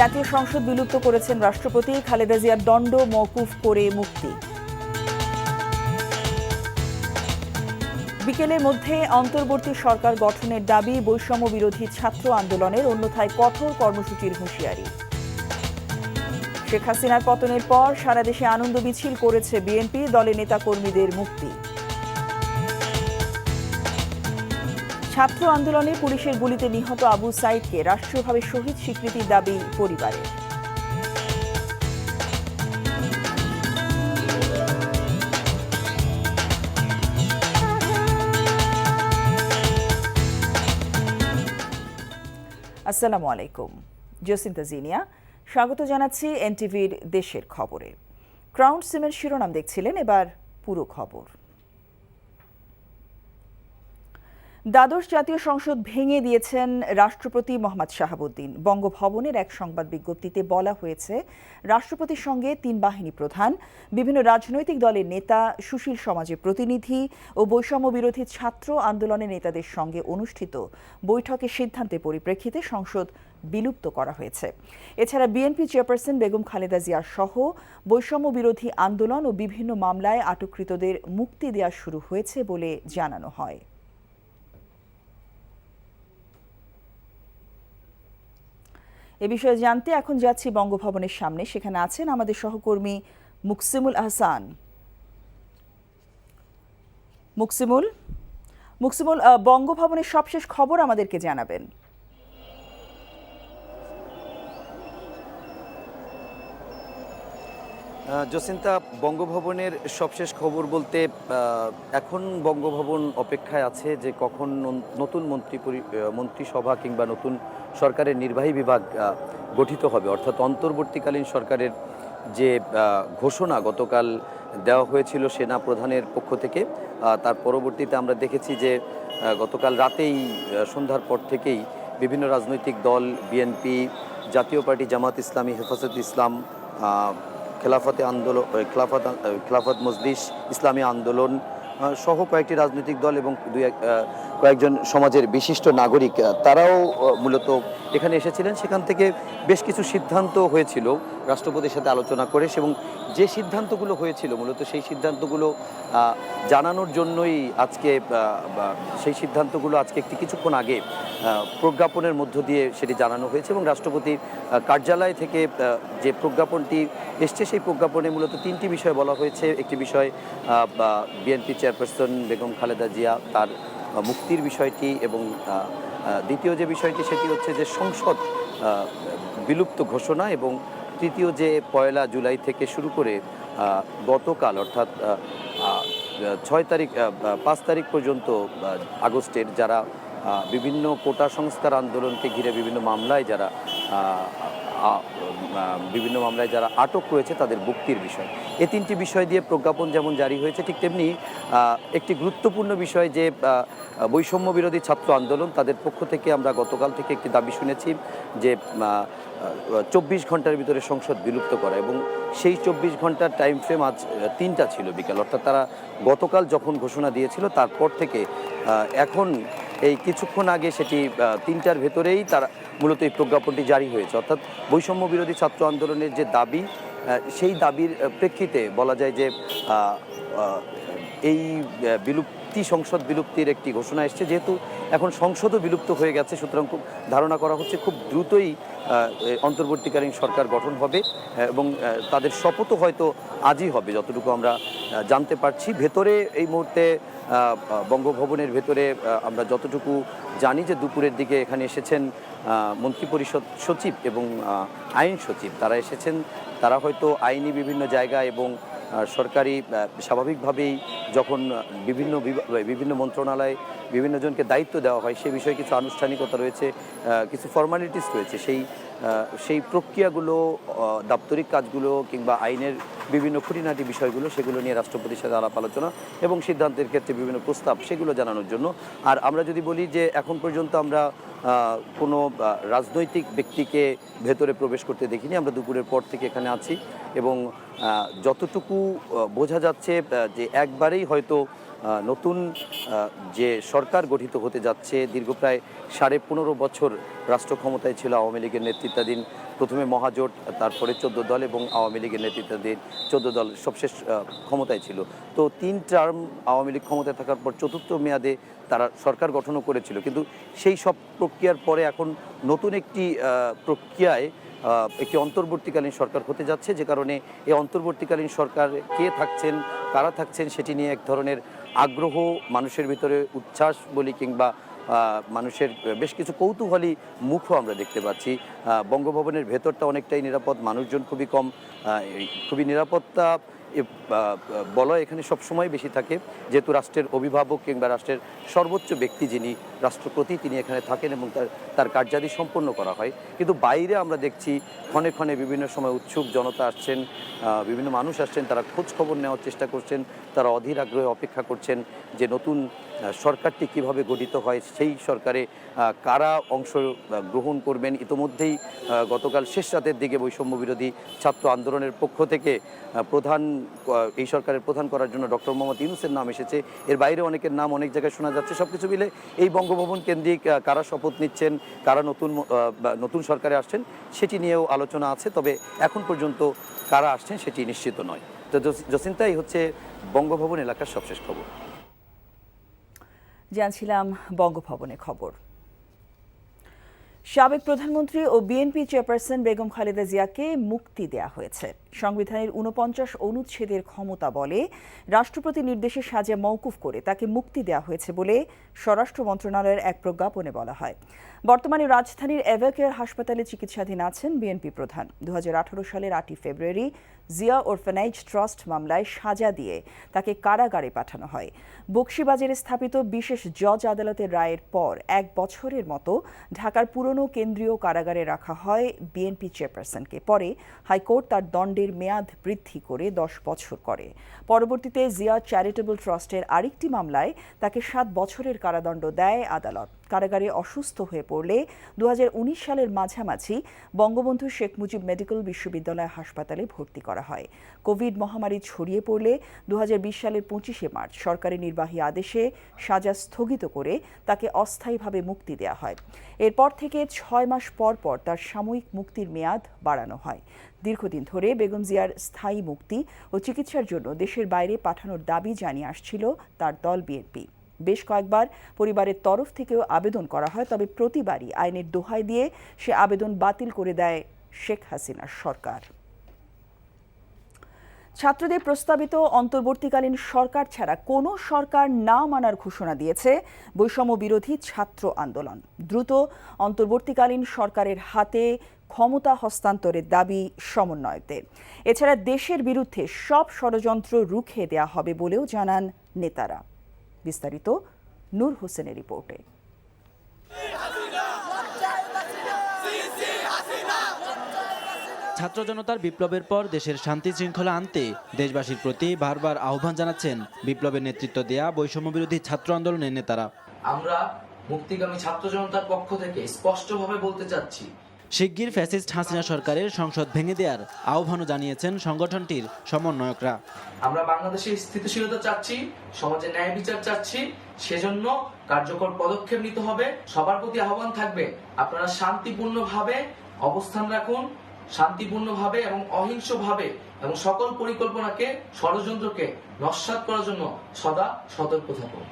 জাতীয় সংসদ বিলুপ্ত করেছেন রাষ্ট্রপতি, খালেদা জিয়ার দণ্ড মওকুফ করে মুক্তি। বিকেলের মধ্যে অন্তর্বর্তী সরকার গঠনের দাবি, বৈষম্য বিরোধী ছাত্র আন্দোলনের, অন্যথায় কঠোর কর্মসূচির হুঁশিয়ারি। শেখ হাসিনার পতনের পর সারা দেশে আনন্দ মিছিল করেছে বিএনপি, দলের নেতাকর্মীদের মুক্তি। ছাত্র আন্দোলনে পুলিশের গুলিতে নিহত আবু সাইদকে রাষ্ট্রীয়ভাবে শহীদ স্বীকৃতির দাবি পরিবারের। আসসালামু আলাইকুম, জসিন্তা জিনিয়া স্বাগত জানাচ্ছি এনটিভির দেশের খবরে। ক্রাউন সিমের শিরোনাম দেখছিলেন, এবার পুরো খবর। দ্বাদশ জাতীয় সংসদ ভেঙে দিয়েছেন রাষ্ট্রপতি মোহাম্মদ শাহাবুদ্দিন। বঙ্গভবনের এক সংবাদ বিজ্ঞপ্তিতে বলা হয়েছে, রাষ্ট্রপতির সঙ্গে তিন বাহিনী প্রধান, বিভিন্ন রাজনৈতিক দলের নেতা, সুশীল সমাজের প্রতিনিধি ও বৈষম্য বিরোধী ছাত্র আন্দোলনের নেতাদের সঙ্গে অনুষ্ঠিত বৈঠকের সিদ্ধান্তের পরিপ্রেক্ষিতে সংসদ বিলুপ্ত করা হয়েছে। এছাড়া বিএনপি চেয়ারপারসন বেগম খালেদা জিয়া সহ বৈষম্য বিরোধী আন্দোলন ও বিভিন্ন মামলায় আটককৃতদের মুক্তি দেওয়া শুরু হয়েছে বলে জানানো হয়। এ বিষয়ে জানতে এখন যাচ্ছি বঙ্গভবনের সামনে। সেখানে আছেন আমাদের সহকর্মী মুকসিমুল আহসান। মুকসিমুল, বঙ্গভবনের সবশেষ খবর আমাদেরকে জানাবেন। জসিন্তা, বঙ্গভবনের সবশেষ খবর বলতে এখন বঙ্গভবন অপেক্ষায় আছে যে কখন নতুন মন্ত্রিসভা কিংবা নতুন সরকারের নির্বাহী বিভাগ গঠিত হবে। অর্থাৎ অন্তর্বর্তীকালীন সরকারের যে ঘোষণা গতকাল দেওয়া হয়েছিল সেনা প্রধানের পক্ষ থেকে, তার পরবর্তীতে আমরা দেখেছি যে গতকাল রাতেই সন্ধ্যার পর থেকেই বিভিন্ন রাজনৈতিক দল, বিএনপি, জাতীয় পার্টি, জামাত ইসলামী, হেফাজত ইসলাম, খেলাফত মজলিস, ইসলামী আন্দোলন সহ কয়েকটি রাজনৈতিক দল এবং কয়েকজন সমাজের বিশিষ্ট নাগরিক, তারাও মূলত এখানে এসেছিলেন। সেখান থেকে বেশ কিছু সিদ্ধান্ত হয়েছিল রাষ্ট্রপতির সাথে আলোচনা করে, এবং যে সিদ্ধান্তগুলো হয়েছিল মূলত সেই সিদ্ধান্তগুলো জানানোর জন্যই আজকে সেই সিদ্ধান্তগুলো আজকে কিছুক্ষণ আগে প্রজ্ঞাপনের মধ্য দিয়ে সেটি জানানো হয়েছে। এবং রাষ্ট্রপতির কার্যালয় থেকে যে প্রজ্ঞাপনটি এসছে সেই প্রজ্ঞাপনে মূলত তিনটি বিষয় বলা হয়েছে। একটি বিষয় বিএনপি চেয়ারপারসন বেগম খালেদা জিয়া, তার মুক্তির বিষয়টি, এবং দ্বিতীয় যে বিষয়টি সেটি হচ্ছে যে সংসদ বিলুপ্ত ঘোষণা, এবং তৃতীয় যে 1 জুলাই থেকে শুরু করে গতকাল অর্থাৎ 5 তারিখ পর্যন্ত আগস্টের যারা বিভিন্ন কোটা সংস্কার আন্দোলনকে ঘিরে বিভিন্ন মামলায় যারা আটক রয়েছে তাদের মুক্তির বিষয়। এই তিনটি বিষয় দিয়ে প্রজ্ঞাপন যেমন জারি হয়েছে, ঠিক তেমনি একটি গুরুত্বপূর্ণ বিষয় যে বৈষম্য বিরোধী ছাত্র আন্দোলন, তাদের পক্ষ থেকে আমরা গতকাল থেকে একটি দাবি শুনেছি যে 24 ঘন্টার ভিতরে সংসদ বিলুপ্ত করা, এবং সেই 24 ঘন্টার টাইম ফ্রেম আজ 3টা ছিল বিকাল। অর্থাৎ তারা গতকাল যখন ঘোষণা দিয়েছিল তারপর থেকে এখন এই কিছুক্ষণ আগে সেটি 3টার ভেতরেই তারা মূলত এই প্রজ্ঞাপনটি জারি হয়েছে। অর্থাৎ বৈষম্য বিরোধী ছাত্র আন্দোলনের যে দাবি, সেই দাবির প্রেক্ষিতে বলা যায় যে এই সংসদ বিলুপ্তির একটি ঘোষণা এসছে। যেহেতু এখন সংসদও বিলুপ্ত হয়ে গেছে, সুতরাং খুব ধারণা করা হচ্ছে খুব দ্রুতই অন্তর্বর্তীকালীন সরকার গঠন হবে, এবং তাদের শপথও হয়তো আজই হবে যতটুকু আমরা জানতে পারছি। ভেতরে এই মুহূর্তে বঙ্গভবনের ভেতরে আমরা যতটুকু জানি যে দুপুরের দিকে এখানে এসেছেন মন্ত্রিপরিষদ সচিব এবং আইন সচিব, তারা এসেছেন। তারা হয়তো আইনি বিভিন্ন জায়গায় এবং সরকারি স্বাভাবিকভাবেই যখন বিভিন্ন মন্ত্রণালয়ে বিভিন্ন জনকে দায়িত্ব দেওয়া হয়, সে বিষয়ে কিছু আনুষ্ঠানিকতা রয়েছে, কিছু ফর্মালিটিস রয়েছে। সেই প্রক্রিয়াগুলো, দাপ্তরিক কাজগুলো কিংবা আইনের বিভিন্ন খুঁটিনাটি বিষয়গুলো, সেগুলো নিয়ে রাষ্ট্রপতির সাথে আলাপ আলোচনা এবং সিদ্ধান্তের ক্ষেত্রে বিভিন্ন প্রস্তাব, সেগুলো জানানোর জন্য। আর আমরা যদি বলি যে এখন পর্যন্ত আমরা কোনো রাজনৈতিক ব্যক্তিকে ভেতরে প্রবেশ করতে দেখিনি। আমরা দুপুরের পর থেকে এখানে আছি, এবং যতটুকু বোঝা যাচ্ছে যে একবারেই হয়তো নতুন যে সরকার গঠিত হতে যাচ্ছে, দীর্ঘ প্রায় 15.5 বছর রাষ্ট্র ক্ষমতায় ছিল আওয়ামী লীগের নেতৃত্বাধীন প্রথমে মহাজোট, তারপরে 14 দল এবং আওয়ামী লীগের নেতৃত্বাধীন 14 দল সবশেষ ক্ষমতায় ছিল। তো 3 টার্ম আওয়ামী লীগ ক্ষমতায় থাকার পর চতুর্থ মেয়াদে তারা সরকার গঠনও করেছিল, কিন্তু সেই সব প্রক্রিয়ার পরে এখন নতুন একটি প্রক্রিয়ায় একটি অন্তর্বর্তীকালীন সরকার হতে যাচ্ছে, যে কারণে এই অন্তর্বর্তীকালীন সরকার কে থাকছেন, কারা থাকছেন সেটি নিয়ে এক ধরনের আগ্রহ, মানুষের ভিতরে উচ্ছ্বাস বলি কিংবা মানুষের বেশ কিছু কৌতূহলী মুখও আমরা দেখতে পাচ্ছি। বঙ্গভবনের ভেতরটা অনেকটাই নিরাপদ, মানুষজন খুবই কম, খুবই নিরাপত্তা বলয় এখানে সবসময় বেশি থাকে, যেহেতু রাষ্ট্রের অভিভাবক কিংবা রাষ্ট্রের সর্বোচ্চ ব্যক্তি যিনি রাষ্ট্রপতি তিনি এখানে থাকেন এবং তার কার্যাদি সম্পন্ন করা হয়। কিন্তু বাইরে আমরা দেখছি ক্ষণে ক্ষণে বিভিন্ন সময় উৎসুক জনতা আসছেন, বিভিন্ন মানুষ আসছেন, তারা খোঁজ খবর নেওয়ার চেষ্টা করছেন, তারা অধীর আগ্রহে অপেক্ষা করছেন যে নতুন সরকারটি কিভাবে গঠিত হয়, সেই সরকারে কারা অংশ গ্রহণ করবেন। ইতোমধ্যেই গতকাল শেষ রাতের দিকে বৈষম্য বিরোধী ছাত্র আন্দোলনের পক্ষ থেকে এই সরকারের প্রধান করার জন্য ডক্টর মোহাম্মদ ইউনূসের নাম এসেছে। এর বাইরে অনেকের নাম অনেক জায়গায় শোনা যাচ্ছে। সবকিছু মিলে এই বঙ্গভবন কেন্দ্রিক কারা শপথ নিচ্ছেন, কারা নতুন সরকারে আসছেন সেটি নিয়েও আলোচনা আছে, তবে এখন পর্যন্ত কারা আসছেন সেটি নিশ্চিত নয়। তো জসিন্তাই হচ্ছে বঙ্গভবন এলাকার সবশেষ খবর। জানছিলাম বঙ্গভবনের খবর। সাবেক প্রধানমন্ত্রী ও বিএনপি চেয়ারপারসন বেগম খালেদা জিয়াকে মুক্তি দেয়া হয়েছে। সংবিধানের 49 অনুচ্ছেদের ক্ষমতা বলে রাষ্ট্রপতির নির্দেশে সাজা মওকুফ করে তাকে মুক্তি দেয়া হয়েছে বলে স্বরাষ্ট্র মন্ত্রণালয়ের এক প্রজ্ঞাপনে বলা হয়। বর্তমানে রাজধানীর এভারকেয়ার হাসপাতালে চিকিৎসাধীন আছেন বিএনপি প্রধান। 2018 সালের 8 ফেব্রুয়ারি জিয়া অরফানেজ ট্রাস্ট মামলায় সাজা দিয়ে তাকে কারাগারে পাঠানো হয়। বকশীবাজারে স্থাপিত বিশেষ জজ আদালতের রায়ের পর 1 বছরের মতো ঢাকার পুরনো কেন্দ্রীয় কারাগারে রাখা হয় বিএনপি চেয়ারপারসনকে। পরে হাইকোর্ট তার দণ্ডের মেয়াদ বৃদ্ধি করে 10 বছর করে। পরবর্তীতে জিয়া চ্যারিটেবল ট্রাস্টের আরেকটি মামলায় তাকে 7 বছরের কারাদণ্ড দেয় আদালত। কারাগারে অসুস্থ হয়ে পড়লে 2019 সালের মাঝামাঝি বঙ্গবন্ধু শেখ মুজিব মেডিকেল বিশ্ববিদ্যালয় হাসপাতালে ভর্তি করা হয়। কোভিড মহামারী ছড়িয়ে পড়লে 2020 সালের 25শে মার্চ সরকারি নির্বাহী আদেশে সাজা স্থগিত করে তাকে অস্থায়ীভাবে মুক্তি দেওয়া হয়। এরপর থেকে 6 মাস পর পর তার সাময়িক মুক্তির মেয়াদ বাড়ানো হয়। দীর্ঘদিন ধরে বেগম জিয়ার স্থায়ী মুক্তি ও চিকিৎসার জন্য দেশের বাইরে পাঠানোর দাবি জানিয়ে আসছিল তার দল বিএনপি। বেশ কয়েকবার পরিবারের তরফ থেকেও আবেদন করা হয়, তবে প্রতিবারই আইনের দোহাই দিয়ে সে আবেদন বাতিল করে দেয় শেখ হাসিনার সরকার। ছাত্রদের প্রস্তাবিত অন্তর্বর্তীকালীন সরকার ছাড়া কোনো সরকার না মানার ঘোষণা দিয়েছে বৈষম্য বিরোধী ছাত্র আন্দোলন। দ্রুত অন্তর্বর্তীকালীন সরকারের হাতে ক্ষমতা হস্তান্তরের দাবি সমন্বয়কদের। এছাড়া দেশের বিরুদ্ধে সব ষড়যন্ত্র রুখে দেয়া হবে বলেও জানান নেতারা। বিস্তারিত নূর হোসেনের রিপোর্টে। ছাত্র জনতার বিপ্লবের পর দেশের শান্তি শৃঙ্খলা আনতে দেশবাসীর প্রতি বারবার আহ্বান জানাচ্ছেন বিপ্লবের নেতৃত্ব দেয়া বৈষম্য বিরোধী ছাত্র আন্দোলনের নেতারা। আমরা মুক্তিকামী ছাত্র জনতার পক্ষ থেকে স্পষ্টভাবে বলতে চাচ্ছি, শিগগির ফ্যাসিস্ট হাসিনা সরকারের সংসদ ভেঙে দেওয়ার আহ্বানও জানিয়েছেন সংগঠনটির সমন্বয়করা। আমরা বাংলাদেশে স্থিতিশীলতা চাচ্ছি, সমাজে ন্যায় বিচার চাচ্ছি, সেজন্য কার্যকর পদক্ষেপ নিতে হবে। সবার প্রতি আহ্বান থাকবে, আপনারা শান্তিপূর্ণভাবে অবস্থান রাখুন, শান্তিপূর্ণভাবে এবং অহিংসভাবে এবং সকল পরিকল্পনাকে ষড়যন্ত্রকে নস্যাৎ করার জন্য সদা সতর্ক থাকুন।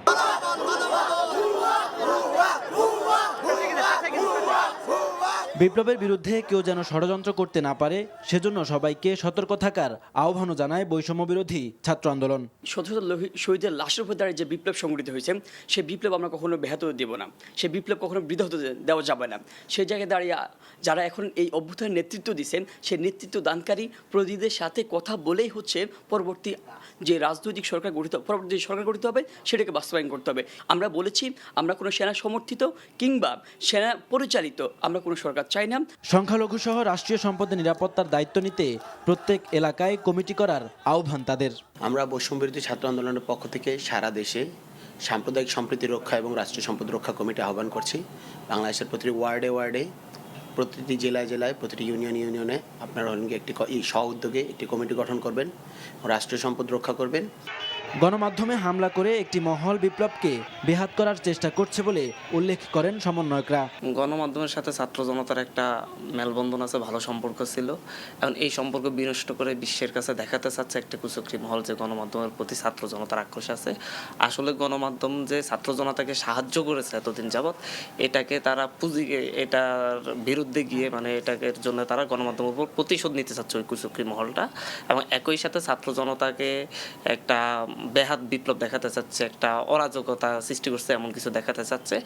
বিপ্লবের বিরুদ্ধে কেউ যেন ষড়যন্ত্র করতে না পারে সেজন্য সবাইকে সতর্ক থাকার আহ্বানও জানায় বৈষম্য বিরোধী ছাত্র আন্দোলন। শত শত শহীদের লাশের উপর দাঁড়িয়ে যে বিপ্লব সংগঠিত হয়েছে সেই বিপ্লব আমরা কখনো ব্যাহত দেব না, সেই বিপ্লব কখনো বৃথা হতে দেওয়া যাবে না। সেই জায়গায় দাঁড়িয়ে যারা এখন এই অভ্যুত্থানের নেতৃত্ব দিচ্ছেন সেই নেতৃত্ব দানকারী প্রতিনিধিদের সাথে কথা বলেই হচ্ছে পরবর্তী যে রাজনৈতিক সরকার পরবর্তী যে সরকার গঠিত হবে সেটাকে বাস্তবায়ন করতে হবে। আমরা বলেছি আমরা কোনো সেনা সমর্থিত কিংবা সেনা পরিচালিত আমরা কোনো সরকার চাই না। সংখ্যালঘু সহ রাষ্ট্রীয় সম্পদের নিরাপত্তার দায়িত্ব নিতে প্রত্যেক এলাকায় কমিটি করার আহ্বান তাদের। আমরা বৈষম্য বিরোধী ছাত্র আন্দোলনের পক্ষ থেকে সারা দেশে সাম্প্রদায়িক সম্প্রীতি রক্ষা এবং রাষ্ট্রীয় সম্পদ রক্ষা কমিটি আহ্বান করছি। বাংলাদেশের প্রতিটি ওয়ার্ডে প্রতিটি জেলায় প্রতিটি ইউনিয়নে আপনারা একটি স্ব উদ্যোগে একটি কমিটি গঠন করবেন, রাষ্ট্রীয় সম্পদ রক্ষা করবেন। গণমাধ্যমে হামলা করে একটি মহল বিপ্লবকে বেহাত করার চেষ্টা করছে বলে উল্লেখ করেন সমন্বয়করা। গণমাধ্যমের সাথে ছাত্র জনতার একটা মেলবন্ধন আছে, ভালো সম্পর্ক ছিল। এখন এই সম্পর্ক বিনষ্ট করে বিশ্বের কাছে দেখাতে চাচ্ছে একটা কুচক্রী মহল যে গণমাধ্যমের প্রতি ছাত্র জনতার আক্রোশ আছে। আসলে গণমাধ্যম যে ছাত্র জনতাকে সাহায্য করেছে এতদিন যাবৎ, এটাকে তারা এটার বিরুদ্ধে গিয়ে মানে এটার জন্য তারা গণমাধ্যমের উপর প্রতিশোধ নিতে চাচ্ছে ওই কুচক্রী মহলটা, এবং একই সাথে ছাত্র জনতাকে একটা বেহাত বিপ্লব দেখাতে চাচ্ছে, একটা অরাজকতা সৃষ্টি করছে এমন কিছু দেখাতে চাচ্ছে।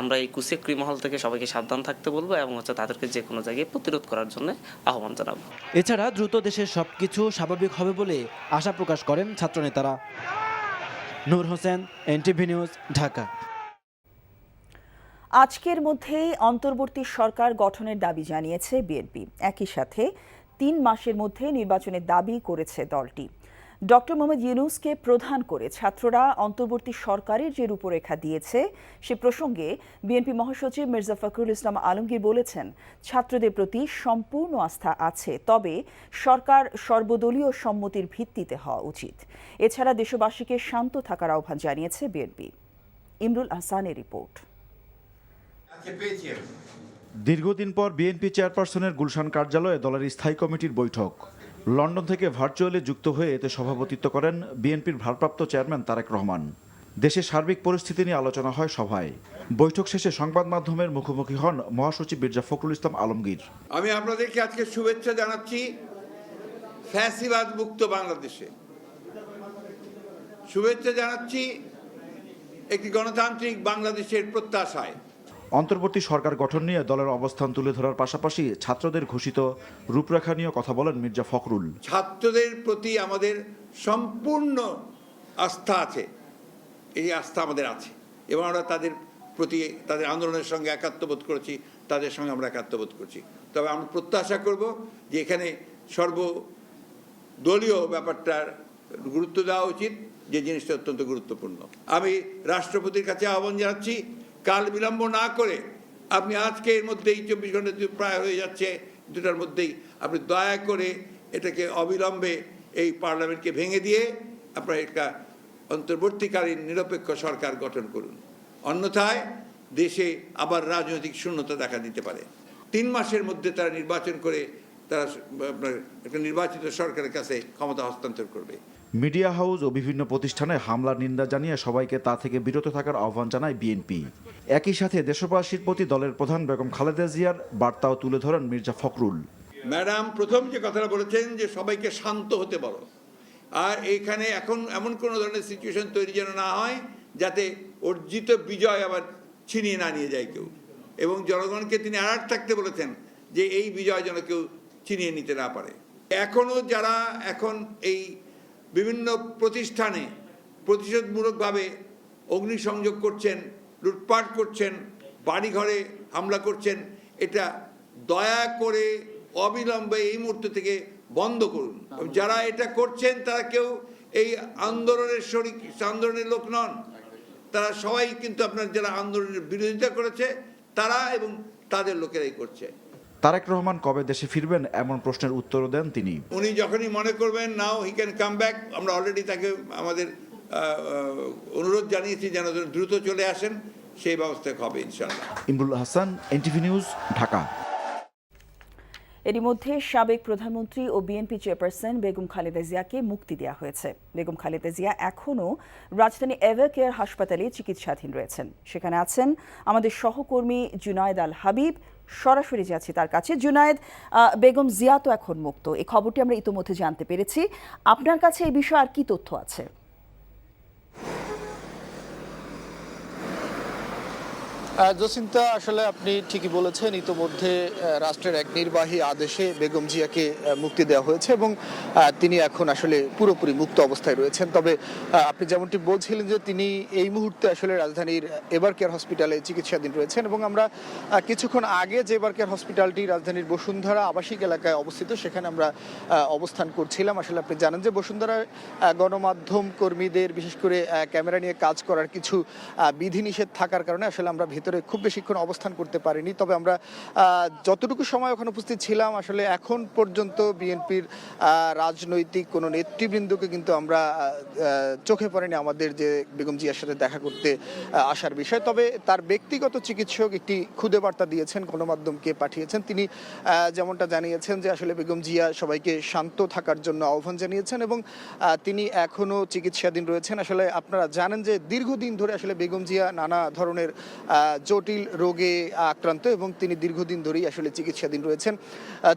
আমরা এই কুচক্রী মহল থেকে সবাইকে সাবধান থাকতে বলবো এবং তাদেরকে যে কোনো জায়গায় প্রতিরোধ করার জন্য আহ্বান জানাবো। এছাড়া দ্রুত দেশের সবকিছু স্বাভাবিক হবে বলে আশা প্রকাশ করেন ছাত্রনেতারা। নূর হোসেন, এনটিভি নিউজ, ঢাকা। আজকের মধ্যেই অন্তর্বর্তী সরকার গঠনের দাবি জানিয়েছে বিএনপি। একই সাথে 3 মাসের মধ্যে নির্বাচনের দাবি করেছে দলটি। ডক্টর মোহাম্মদ ইউনূসকে প্রধান করে ছাত্ররা অন্তর্বর্তী সরকারের যে রূপরেখা দিয়েছে সে প্রসঙ্গে বিএনপি মহাসচিব মির্জা ফখরুল ইসলাম আলমগীর বলেছেন, ছাত্রদের প্রতি সম্পূর্ণ আস্থা আছে, তবে সরকার সর্বদলীয় সম্মতির ভিত্তিতে হওয়া উচিত। এছাড়া দেশবাসীকে শান্ত থাকার আহ্বান জানিয়েছে বিএনপি। ইমরুল আহসানের রিপোর্ট। দীর্ঘদিন পর বিএনপি চেয়ারপারসনের গুলশান কার্যালয়ে দলের স্থায়ী কমিটির বৈঠক। লন্ডন থেকে ভার্চুয়ালি যুক্ত হয়ে এতে সভাপতিত্ব করেন বিএনপির ভারপ্রাপ্ত চেয়ারম্যান তারেক রহমান। দেশের সার্বিক পরিস্থিতি নিয়ে আলোচনা হয় সভায়। বৈঠক শেষে সংবাদ মাধ্যমের মুখোমুখি হন মহাসচিব মির্জা ফখরুল ইসলাম আলমগীর। আমি আপনাদেরকে আজকে শুভেচ্ছা জানাচ্ছি ফ্যাসিবাদ মুক্ত বাংলাদেশে, শুভেচ্ছা জানাচ্ছি একটি গণতান্ত্রিক বাংলাদেশের প্রত্যাশায়। অন্তর্বর্তী সরকার গঠন নিয়ে দলের অবস্থান তুলে ধরার পাশাপাশি ছাত্রদের ঘোষিত রূপরেখা নিয়ে কথা বলেন মির্জা ফখরুল। ছাত্রদের প্রতি আমাদের সম্পূর্ণ আস্থা আছে, এই আস্থা আমাদের আছে এবং আমরা তাদের প্রতি তাদের আন্দোলনের সঙ্গে একাত্মবোধ করেছি, তাদের সঙ্গে আমরা একাত্মবোধ করছি। তবে আমরা প্রত্যাশা করব যে এখানে সর্বদলীয় ব্যাপারটার গুরুত্ব দেওয়া উচিত, যে জিনিসটা অত্যন্ত গুরুত্বপূর্ণ। আমি রাষ্ট্রপতির কাছে আহ্বান জানাচ্ছি, কাল বিলম্ব না করে আপনি আজকে এর মধ্যেই 24 ঘন্টা প্রায় হয়ে যাচ্ছে, 2টার মধ্যেই আপনি দয়া করে এটাকে অবিলম্বে এই পার্লামেন্টকে ভেঙে দিয়ে আপনারা একটা অন্তর্বর্তীকালীন নিরপেক্ষ সরকার গঠন করুন। অন্যথায় দেশে আবার রাজনৈতিক শূন্যতা দেখা দিতে পারে। 3 মাসের মধ্যে তারা নির্বাচন করে তারা আপনার একটা নির্বাচিত সরকারের কাছে ক্ষমতা হস্তান্তর করবে। মিডিয়া হাউস ও বিভিন্ন প্রতিষ্ঠানে হামলার নিন্দা জানিয়ে সবাইকে তা থেকে বিরত থাকার আহ্বান জানায় বিএনপি। একই সাথে দেশবাসীর প্রতি দলের প্রধান বেগম খালেদা জিয়ার বার্তাও তুলে ধরেন মির্জা ফখরুল। ম্যাডাম প্রথম যে কথাটা বলেছেন যে সবাইকে শান্ত হতে বলো, আর এখানে এখন এমন কোনো ধরনের সিচুয়েশন তৈরি যেন না হয় যাতে অর্জিত বিজয় আবার ছিনিয়ে না নিয়ে যায় কেউ, এবং জনগণকে তিনি অ্যালার্ট থাকতে বলেছেন যে এই বিজয় যেন কেউ ছিনিয়ে নিতে না পারে। এখনও যারা এখন এই বিভিন্ন প্রতিষ্ঠানে প্রতিশোধমূলকভাবে অগ্নিসংযোগ করছেন, লুটপাট করছেন, বাড়িঘরে হামলা করছেন, এটা দয়া করে অবিলম্বে এই মুহূর্ত থেকে বন্ধ করুন। যারা এটা করছেন তারা কেউ এই আন্দোলনের লোক নন, তারা সবাই কিন্তু আপনার যারা আন্দোলনের বিরোধিতা করেছে তারা এবং তাদের লোকেরাই করছে। তারেক রহমান কবে দেশে ফিরবেন এমন প্রশ্নের উত্তরও দেন তিনি। উনি যখনই মনে করবেন নাও হি ক্যান কাম ব্যাক, আমরা অলরেডি তাকে আমাদের অনুরোধ জানিয়েছি যেন দ্রুত চলে আসেন, সেই ব্যবস্থা হবে ইনশাআল্লাহ। Imrul Hasan, NTV news, Dhaka. এরই মধ্যে সাবেক প্রধানমন্ত্রী ও বিএনপি চেয়ারপারসন বেগম খালেদা জিয়াকে মুক্তি দেওয়া হয়েছে। বেগম খালেদা জিয়া এখনও রাজধানী এভারকেয়ার হাসপাতালে চিকিৎসাধীন রয়েছেন। সেখানে আছেন আমাদের সহকর্মী জুনায়েদ আল হাবিব। সরাসরি যাচ্ছি তার কাছে। জুনায়েদ, বেগম জিয়া তো এখন মুক্ত, এই খবরটি আমরা ইতোমধ্যে জানতে পেরেছি। আপনার কাছে এই বিষয়ে আর কি তথ্য আছে? জসিন্তা, আসলে আপনি ঠিকই বলেছেন, ইতোমধ্যে রাষ্ট্রের এক নির্বাহী আদেশে বেগম জিয়াকে মুক্তি দেওয়া হয়েছে এবং তিনি এখন আসলে পুরোপুরি মুক্ত অবস্থায় রয়েছেন। তবে আপনি যেমনটি বলছিলেন যে তিনি এই মুহূর্তে আসলে রাজধানীর এভারকেয়ার হসপিটালে চিকিৎসাধীন রয়েছেন এবং আমরা কিছুক্ষণ আগে যে এভারকেয়ার হসপিটালটি রাজধানীর বসুন্ধরা আবাসিক এলাকায় অবস্থিত সেখানে আমরা অবস্থান করছিলাম। আসলে আপনি জানেন যে বসুন্ধরায় গণমাধ্যম কর্মীদের বিশেষ করে ক্যামেরা নিয়ে কাজ করার কিছু বিধিনিষেধ থাকার কারণে আসলে আমরা ভেতরে ভিতরে খুব বেশিক্ষণ অবস্থান করতে পারিনি, তবে আমরা যতটুকু সময় ওখানে উপস্থিত ছিলাম আসলে এখন পর্যন্ত বিএনপির রাজনৈতিক কোনো নেতৃবৃন্দকে কিন্তু আমরা চোখে পড়েনি আমাদের যে বেগম জিয়ার সাথে দেখা করতে আসার বিষয়। তবে তার ব্যক্তিগত চিকিৎসক একটি খুদে বার্তা দিয়েছেন, গণমাধ্যমকে পাঠিয়েছেন। তিনি যেমনটা জানিয়েছেন যে আসলে বেগম জিয়া সবাইকে শান্ত থাকার জন্য আহ্বান জানিয়েছেন এবং তিনি এখনও চিকিৎসাধীন রয়েছেন। আসলে আপনারা জানেন যে দীর্ঘদিন ধরে আসলে বেগম জিয়া নানা ধরনের জটিল রোগে আক্রান্ত এবং তিনি দীর্ঘদিন ধরেই আসলে চিকিৎসাধীন রয়েছেন।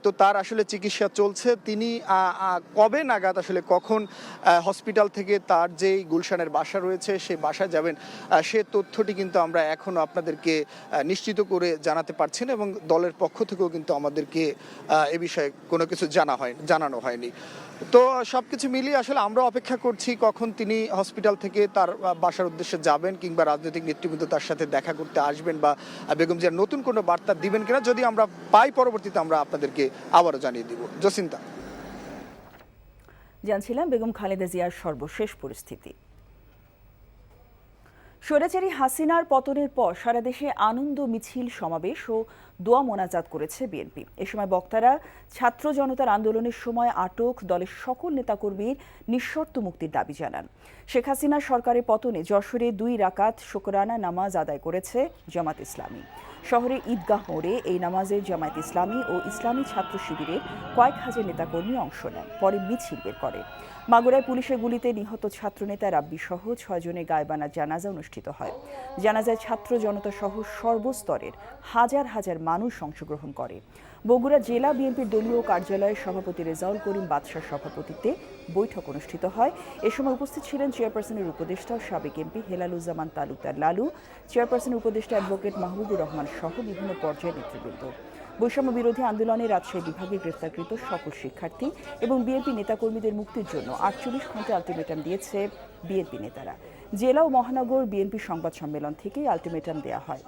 তো তার আসলে চিকিৎসা চলছে। তিনি কবে নাগাদ আসলে কখন হসপিটাল থেকে তার যেই গুলশানের বাসা রয়েছে সেই বাসায় যাবেন সে তথ্যটি কিন্তু আমরা এখনও আপনাদেরকে নিশ্চিত করে জানাতে পারছি না এবং দলের পক্ষ থেকেও কিন্তু আমাদেরকে এ বিষয়ে কোনো কিছু জানানো হয়নি। তো সবকিছু মিলিয়ে আসলে আমরা অপেক্ষা করছি কখন তিনি হসপিটাল থেকে তার বাসার উদ্দেশ্যে যাবেন কিংবা রাজনৈতিক নেতৃবৃন্দ তার সাথে দেখা করতে আসবেন বা বেগম জিয়ার নতুন কোনো বার্তা দিবেন কিনা। যদি আমরা পাই পরবর্তীতে আমরা আপনাদেরকে আবারও জানিয়ে দিব। জসিন্তা, জানছিলাম বেগম খালেদা জিয়ার সর্বশেষ পরিস্থিতি। স্বৈরাচারী হাসিনার পতনের পর সারা দেশে আনন্দ মিছিল, সমাবেশ ও দোয়া মোনাজাত করেছে বিএনপি। এ সময় বক্তারা ছাত্র জনতার আন্দোলনের সময় আটক দলের সকল নেতাকর্মীর নিঃশর্ত মুক্তির দাবি জানান। শেখ হাসিনার সরকারের পতনে যশোরে 2 রাকাত শুকরানা নামাজ আদায় করেছে জামাত ইসলামী। শহরের ঈদগাহ মোড়ে এই নামাজে জামায়াত ইসলামী ও ইসলামী ছাত্র শিবিরের কয়েক হাজার নেতাকর্মী অংশ নেন। পরে মিছিল বের করে। মাগুরায় পুলিশের গুলিতে নিহত ছাত্রনেতা রাব্বি সহ 6 জনের গায়বানা জানাজা অনুষ্ঠিত হয়। জানাজায় ছাত্র জনতা সহ সর্বস্তরের হাজার হাজার মানুষ অংশগ্রহণ করে। বগুড়া জেলা বিএনপির দলীয় কার্যালয়ে সভাপতি রেজাউল করিম বাদশার সভাপতিত্বে বৈঠক অনুষ্ঠিত হয়। এ সময় উপস্থিত ছিলেন চেয়ারপারসনের উপদেষ্টা সাবেক এমপি হেলালুজ্জামান তালুকদার লালু, চেয়ারপারসনের উপদেষ্টা অ্যাডভোকেট মাহবুবুর রহমান সহ বিভিন্ন পর্যায়ের নেতৃবৃন্দ। বৈষম্য বিরোধী আন্দোলনে রাজশাহী বিভাগে গ্রেফতারকৃত সকল শিক্ষার্থী এবং বিএনপি নেতাকর্মীদের মুক্তির জন্য 48 ঘন্টা আলটিমেটাম দিয়েছে বিএনপি নেতারা। জেলা ও মহানগর বিএনপি সংবাদ সম্মেলন থেকেই আলটিমেটাম দেওয়া হয়।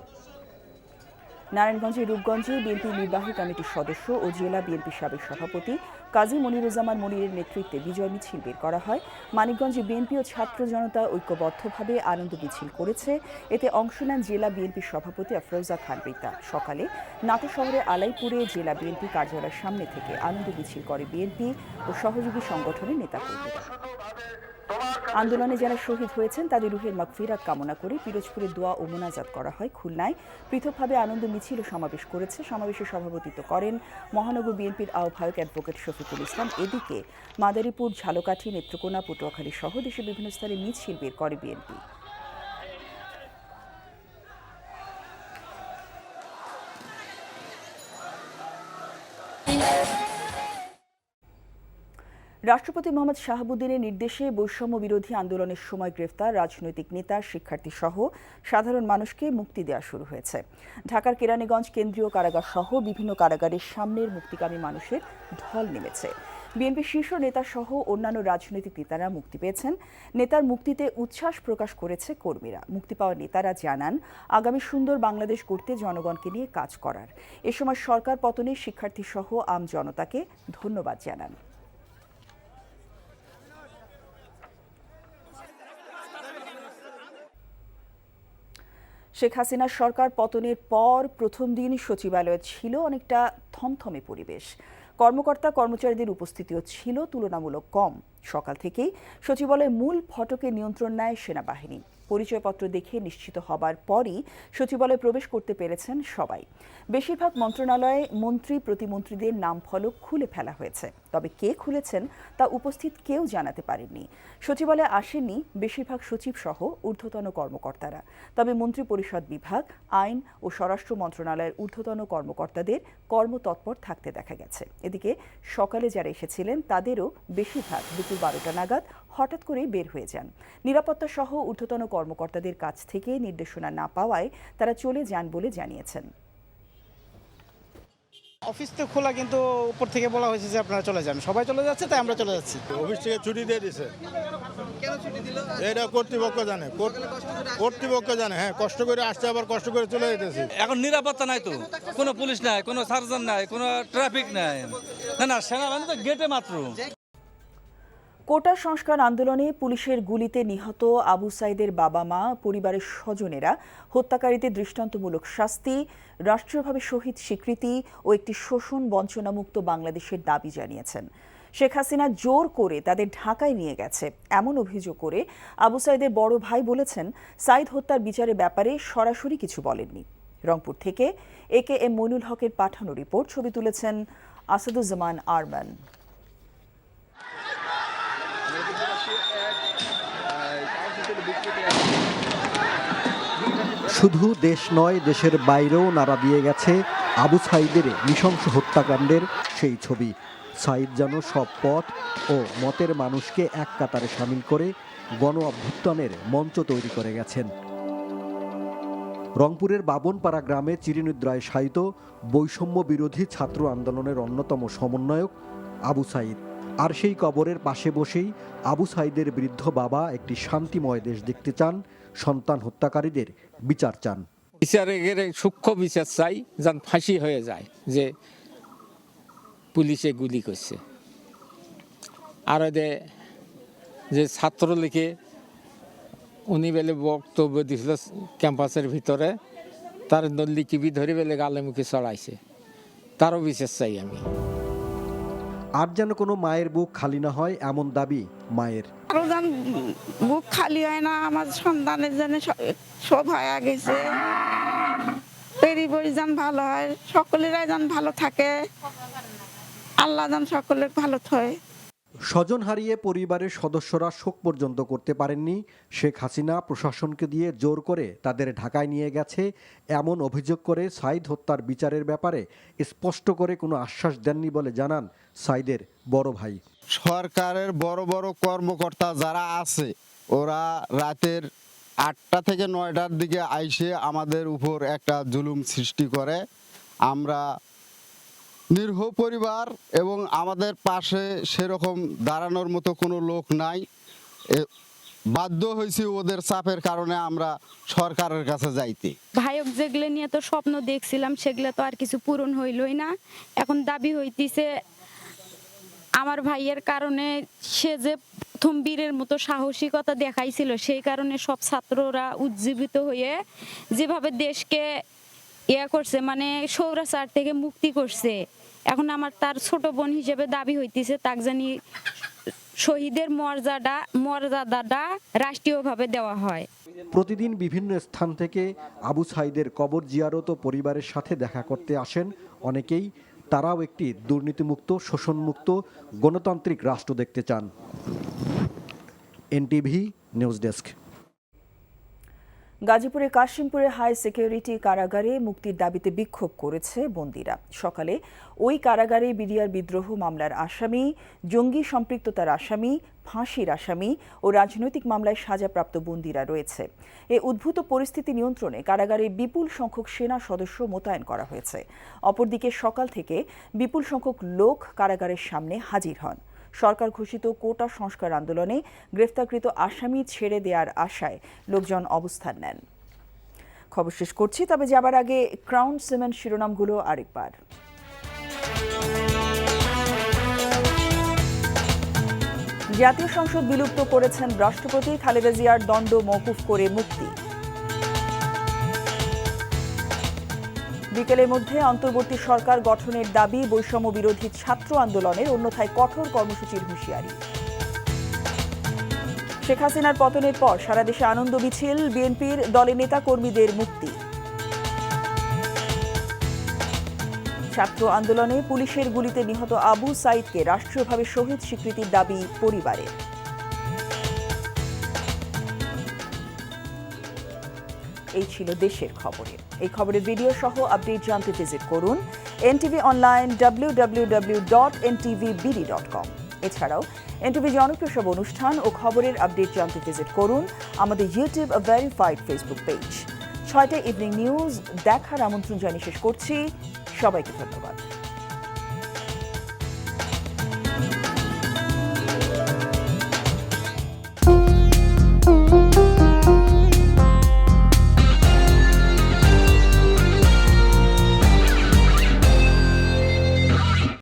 নারায়ণগঞ্জের রূপগঞ্জে বিএনপি নির্বাহী কমিটির সদস্য ও জেলা বিএনপি সাবেক সভাপতি কাজী মনিরুজ্জামান মনিরের নেতৃত্বে বিজয় মিছিল বের করা হয়। মানিকগঞ্জে বিএনপি ও ছাত্র জনতা ঐক্যবদ্ধভাবে আনন্দ মিছিল করেছে। এতে অংশ নেন জেলা বিএনপির সভাপতি আফরোজা খান রিতা। সকালে নাটোর শহরের আলাইপুরে জেলা বিএনপি কার্যালয়ের সামনে থেকে আনন্দ মিছিল করে বিএনপি ও সহযোগী সংগঠনের নেতাকর্মীরা। আন্দোলনে যারা শহীদ হয়েছেন তাদের রুহের মাগফিরাত কামনা করে পিরোজপুরে দোয়া ও মোনাজাত করা হয়। খুলনায় পৃথকভাবে আনন্দ মিছিল ও সমাবেশ করেছে। সমাবেশে সভাপতিত্ব করেন মহানগর বিএনপির আহ্বায়ক অ্যাডভোকেট শফিকুল ইসলাম। এদিকে মাদারীপুর, ঝালকাঠি, নেত্রকোনা, পটুয়াখালী সহ দেশের বিভিন্ন স্থানে মিছিল বের করে বিএনপি। রাষ্ট্রপতি মোহাম্মদ শাহাবুদ্দিনের নির্দেশে বৈষম্য বিরোধী আন্দোলনের সময় গ্রেফতার রাজনৈতিক নেতা, শিক্ষার্থী সহ সাধারণ মানুষকে মুক্তি দেওয়া শুরু হয়েছে। ঢাকার কেরানীগঞ্জ কেন্দ্রীয় কারাগার সহ বিভিন্ন কারাগারের সামনের মুক্তিকামী মানুষের ঢল নেমেছে। বিএনপি শীর্ষ নেতা সহ অন্যান্য রাজনৈতিক নেতারা মুক্তি পেয়েছেন। নেতার মুক্তিতে উচ্ছ্বাস প্রকাশ করেছে কর্মীরা। মুক্তি পাওয়া নেতারা জানান আগামী সুন্দর বাংলাদেশ গড়তে জনগণকে নিয়ে কাজ করার। এ সময় সরকার পতনে শিক্ষার্থী সহ আম জনতাকে ধন্যবাদ জানান। শেখ হাসিনার সরকার পতনের পর প্রথম দিন সচিবালয়ে ছিল অনেকটা থমথমে পরিবেশ। কর্মকর্তা কর্মচারীদের উপস্থিতিও ছিল তুলনামূলক কম। সকাল থেকেই সচিবালয়ের মূল ফটকে নিয়ন্ত্রণ নেয় সেনাবাহিনী। পরিচয়পত্র দেখে নিশ্চিত হবার পরই সচিবালয়ে প্রবেশ করতে পেরেছেন সবাই। বেশিরভাগ মন্ত্রণালয়ে মন্ত্রী প্রতিমন্ত্রীদের নাম ফলক খুলে ফেলা হয়েছে, তবে কে খুলেছেন তা উপস্থিত কেউ জানাতে পারেননি। সচিবালয়ে আসেননি বেশিরভাগ সচিব সহ ঊর্ধ্বতন কর্মকর্তারা, তবে মন্ত্রী পরিষদ বিভাগ, আইন ও স্বরাষ্ট্র মন্ত্রণালয়ের ঊর্ধ্বতন কর্মকর্তাদের কর্মতৎপর থাকতে দেখা গেছে। এদিকে সকালে যারা এসেছিলেন তাদেরও বেশিরভাগ দুপুর 12টা নাগাদ হঠাৎ করেই বের হয়ে যান। নিরাপত্তা সহ ঊর্ধ্বতন কর্মকর্তাদের কাছ থেকে নির্দেশনা না পাওয়ায় তারা চলে যান বলে জানিয়েছেন। অফিস তো খোলা, কিন্তু উপর থেকে বলা হয়েছে যে আপনারা চলে যান। সবাই চলে যাচ্ছে, তাই আমরা চলে যাচ্ছি। অফিস থেকে ছুটি দিয়ে দিছে। কেন ছুটি দিল? এটা কর্তৃপক্ষ জানে, কর্তৃপক্ষ জানে। হ্যাঁ, কষ্ট করে আসছে, আবার কষ্ট করে চলে যেতেছি। এখন নিরাপত্তা নাই তো, কোনো পুলিশ নাই, কোনো সার্জন নাই, কোনো ট্রাফিক নাই। না সেনাবাহিনী তো গেটে মাত্র। কোটা সংস্কার আন্দোলনে পুলিশের গুলিতে নিহত আবু সাইদের বাবা মা, পরিবারের স্বজনেরা হত্যাকারীদের দৃষ্টান্তমূলক শাস্তি, রাষ্ট্রীয়ভাবে শহীদ স্বীকৃতি ও একটি শোষণ বঞ্চনামুক্ত বাংলাদেশের দাবি জানিয়েছেন। শেখ হাসিনা জোর করে তাদের ঢাকায় নিয়ে গেছে এমন অভিযোগ করে আবু সাইদের বড় ভাই বলেছেন, সাইদ হত্যার বিচারের ব্যাপারে সরাসরি কিছু বলেননি। রংপুর থেকে AKM মইনুল হকের পাঠানো রিপোর্ট, ছবি তুলেছেন আসাদুজ্জামান আরমান। শুধু দেশ নয়, দেশের বাইরেও নাড়া দিয়ে গেছে আবু সাইদের নৃশংস হত্যাকাণ্ডের সেই ছবি। সাইদ যেন সব পথ ও মতের মানুষকে এক কাতারে সামিল করে গণ অভ্যুত্থানের মঞ্চ তৈরি করে গেছেন। রংপুরের বাবনপাড়া গ্রামে চিরনিদ্রায় শায়িত বৈষম্য বিরোধী ছাত্র আন্দোলনের অন্যতম সমন্বয়ক আবু সাইদ। আর সেই কবরের পাশে বসেই আবু সাইদের বৃদ্ধ বাবা একটি শান্তিময় দেশ দেখতে চান, সন্তান হত্যাকারীদের বিচার চান। বিচারের সূক্ষ্ম বিচার চাই, যেন ফাঁসি হয়ে যায় যে পুলিশে গুলি করছে। আর যে ছাত্রলীগে উনি বেলে বক্তব্য দিয়েছিল ক্যাম্পাসের ভিতরে, তার নল্লিকিবি ধরে বেলে গালে মুখে চড়াইছে, তারও বিচার চাই আমি। আর যেন কোনো মায়ের বুক খালি না হয় এমন দাবি মায়ের। আরো যেন বুক খালি হয় না, আমার সন্তানের জন্য সব হয়ে গেছে, পরিবার যেন ভালো হয়, সকলেরাই যেন ভালো থাকে, আল্লাহ যেন সকলের ভালো থাকে। স্বজন হারিয়ে পরিবারের সদস্যরা শোক পর্যন্ত করতে পারেননি। শেখ হাসিনা প্রশাসনকে দিয়ে জোর করে তাদের ঢাকায় নিয়ে গেছে এমন অভিযোগ করে সাইদ হত্যার বিচারের ব্যাপারে স্পষ্ট করে কোনো আশ্বাস দেননি বলে জানান সাইদের বড় ভাই। সরকারের বড় বড় কর্মকর্তা যারা আছে, ওরা রাতের 8টা থেকে 9টার দিকে আইসে আমাদের উপর একটা জুলুম সৃষ্টি করে। আমরা নিরীহ পরিবার এবং আমাদের পাশে সেরকম দাঁড়ানোর মতো কোনো লোক নাই। বাধ্য হয়েছি ওদের চাপের কারণে আমরা সরকারের কাছে যাইতে। ভাইক যেগুলো নিয়ে তো স্বপ্ন দেখছিলাম, সেগুলো তো আর কিছু পূরণ হইলই না। এখন দাবি হইতেছে আমার ভাইয়ের কারণে, সে যে প্রথম বীরের মতো সাহসিকতা দেখাইছিল, সেই কারণে সব ছাত্ররা উজ্জীবিত হয়ে যেভাবে দেশকে করছে, মানে স্বৈরাচার থেকে মুক্তি করছে। এখন আমার তার ছোট বোন হিসেবে দাবি হইতেছে তাক জানি শহীদের মর্যাদাটা রাষ্ট্রীয়ভাবে দেওয়া হয়। প্রতিদিন বিভিন্ন স্থান থেকে আবু সাইদের কবর জিয়ারত ও পরিবারের সাথে দেখা করতে আসেন অনেকেই। তারাও একটি দুর্নীতিমুক্ত, শোষণমুক্ত গণতান্ত্রিক রাষ্ট্র দেখতে চান। NTV news desk. গাজীপুরের কাশিমপুরে হাই সিকিউরিটি কারাগারে মুক্তির দাবিতে বিক্ষোভ করেছে বন্দীরা। সকালে ওই কারাগারে বিডিআর বিদ্রোহ মামলার আসামি, জঙ্গি সম্পৃক্ততার আসামি, ফাঁসির আসামি ও রাজনৈতিক মামলায় সাজাপ্রাপ্ত বন্দীরা রয়েছে। এ উদ্ভূত পরিস্থিতি নিয়ন্ত্রণে কারাগারে বিপুল সংখ্যক সেনা সদস্য মোতায়েন করা হয়েছে। অপরদিকে সকাল থেকে বিপুল সংখ্যক লোক কারাগারের সামনে হাজির হন। সরকার ঘোষিত কোটা সংস্কার আন্দোলনে গ্রেফতারকৃত আসামি ছেড়ে দেওয়ার আশায় লোকজন অবস্থান নেন। খবর শেষ করছি, তবে যাবার আগে ক্রাউন সিমেন্ট শিরোনামগুলো আরেকবার। জাতীয় সংসদ বিলুপ্ত করেছেন রাষ্ট্রপতি, খালেদা জিয়ার দণ্ড মওকুফ করে মুক্তি। বিকেলের মধ্যে অন্তর্বর্তী সরকার গঠনের দাবি, বৈষম্য বিরোধী ছাত্র আন্দোলনের, অন্যথায় কঠোর কর্মসূচির হুঁশিয়ারি। শেখ হাসিনার পতনের পর সারা দেশে আনন্দ মিছিল, বিএনপির দলের নেতা কর্মীদের মুক্তি। ছাত্র আন্দোলনে পুলিশের গুলিতে নিহত আবু সাইদকে রাষ্ট্রীয়ভাবে শহীদ স্বীকৃতির দাবি পরিবারের। এই ছিল দেশের খবরের। এই খবরের ভিডিও সহ আপডেট জানতে ভিজিট করুন NTV অনলাইন www.ntvbd.com। এছাড়াও NTV জনপ্রিয় সব অনুষ্ঠান ও খবরের আপডেট জানতে ভিজিট করুন আমাদের ইউটিউব ভেরিফাইড ফেসবুক পেজ। 6টায় ইভিনিং নিউজ দেখার আমন্ত্রণ জানিয়ে শেষ করছি। সবাইকে ধন্যবাদ।